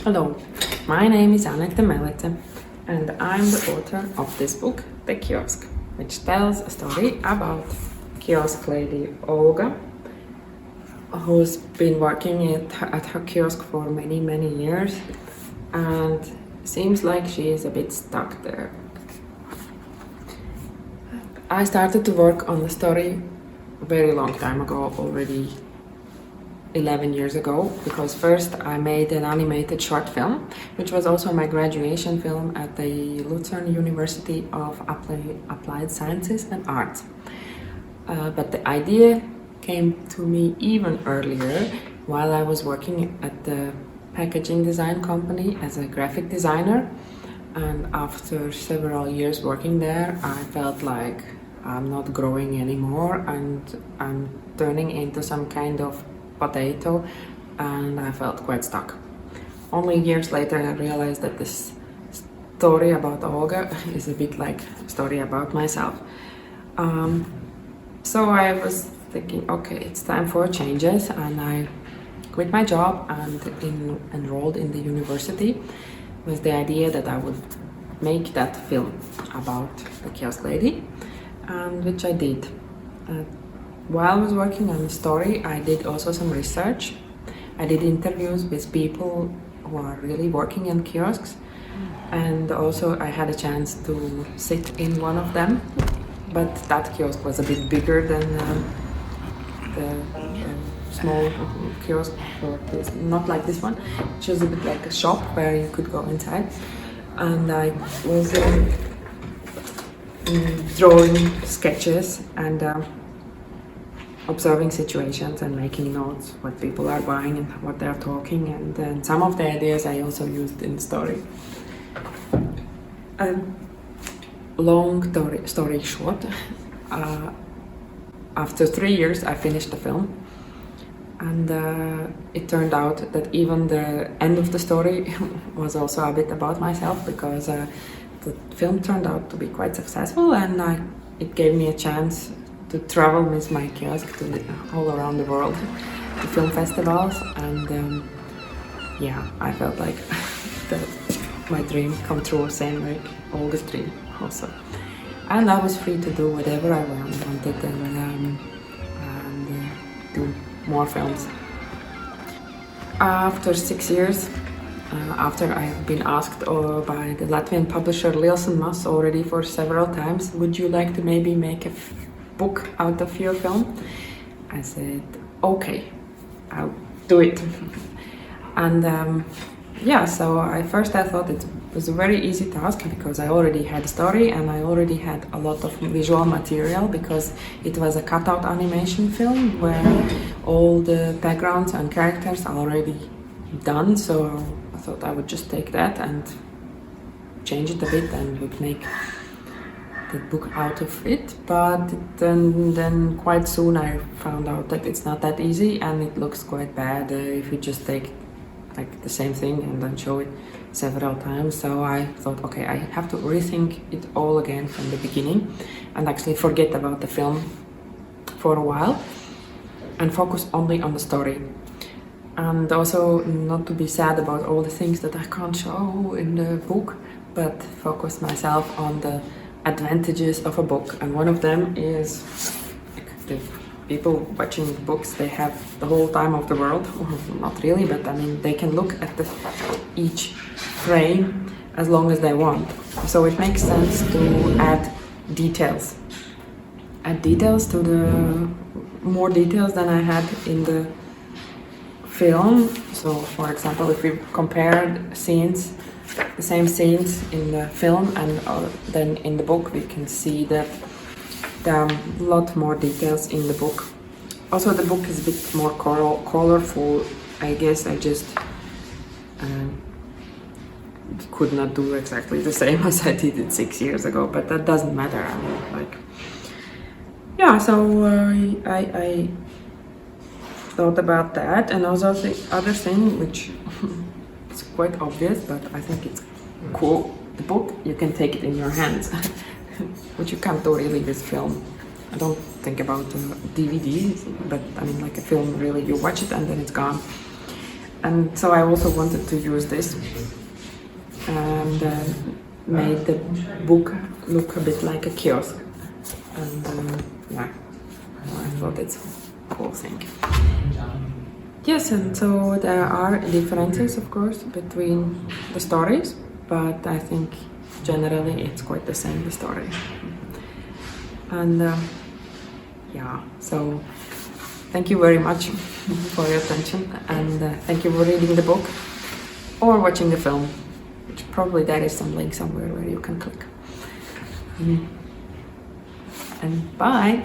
Hello, my name is Anete Melece and I'm the author of this book, The Kiosk, which tells a story about kiosk lady Olga, who's been working at her kiosk for many years and seems like she is a bit stuck there. I started to work on the story a very long time ago, already 11 years ago, because first I made an animated short film, which was also my graduation film at the Ilustración University of Applied Sciences and Arts. But the idea came to me even earlier while I was working at the packaging design company as a graphic designer. And after several years working there, I felt like I'm not growing anymore and I'm turning into some kind of potato, and I felt quite stuck. Only years later I realized that this story about Olga is a bit like a story about myself. So I was thinking, okay, it's time for changes, and I quit my job and enrolled in the university with the idea that I would make that film about the kiosk lady, and which I did. While I was working on the story, I did also some research. I did interviews with people who are really working in kiosks, and also I had a chance to sit in one of them, but that kiosk was a bit bigger than the small kiosk, or not like this one. It was a bit like a shop where you could go inside, and I was drawing sketches and observing situations and making notes what people are buying and what they're talking, and then some of the ideas I also used in the story. Long story short, after 3 years I finished the film, and it turned out that even the end of the story was also a bit about myself, because the film turned out to be quite successful, and it gave me a chance to travel with my kiosk to all around the world, to film festivals, and yeah, I felt like that my dream come true, same like Olga's dream also. And I was free to do whatever I wanted and do more films. After 6 years, after I have been asked by the Latvian publisher Lielsen Mas already for several times, would you like to maybe make a book out of your film? I said, okay, I'll do it. And yeah, so I thought it was a very easy task, because I already had a story and I already had a lot of visual material, because it was a cutout animation film where all the backgrounds and characters are already done. So I thought I would just take that and change it a bit and would make the book out of it. But then quite soon I found out that it's not that easy, and it looks quite bad if you just take like the same thing and then show it several times. So I thought, okay, I have to rethink it all again from the beginning and actually forget about the film for a while and focus only on the story, and also not to be sad about all the things that I can't show in the book, but focus myself on the advantages of a book. And one of them is the people watching books, they have the whole time of the world. Not really, but I mean, they can look at each frame as long as they want. So it makes sense to add details. Add details to more details than I had in the film. So for example, if we compared scenes, the same scenes in the film and then in the book, we can see that there are a lot more details in the book. Also, the book is a bit more colorful. I guess I just could not do exactly the same as I did it 6 years ago, but that doesn't matter. I mean, like, yeah, so I thought about that, and also the other thing, which it's quite obvious, but I think it's cool. The book, you can take it in your hands, which you can't do really with film. I don't think about DVDs, but I mean, like a film, really, you watch it and then it's gone. And so I also wanted to use this and made the book look a bit like a kiosk. And yeah, I thought it's a cool thing. Yes, and so there are differences, of course, between the stories, but I think generally it's quite the same, the story. And yeah, so thank you very much for your attention, and thank you for reading the book or watching the film, which probably there is some link somewhere where you can click. And bye!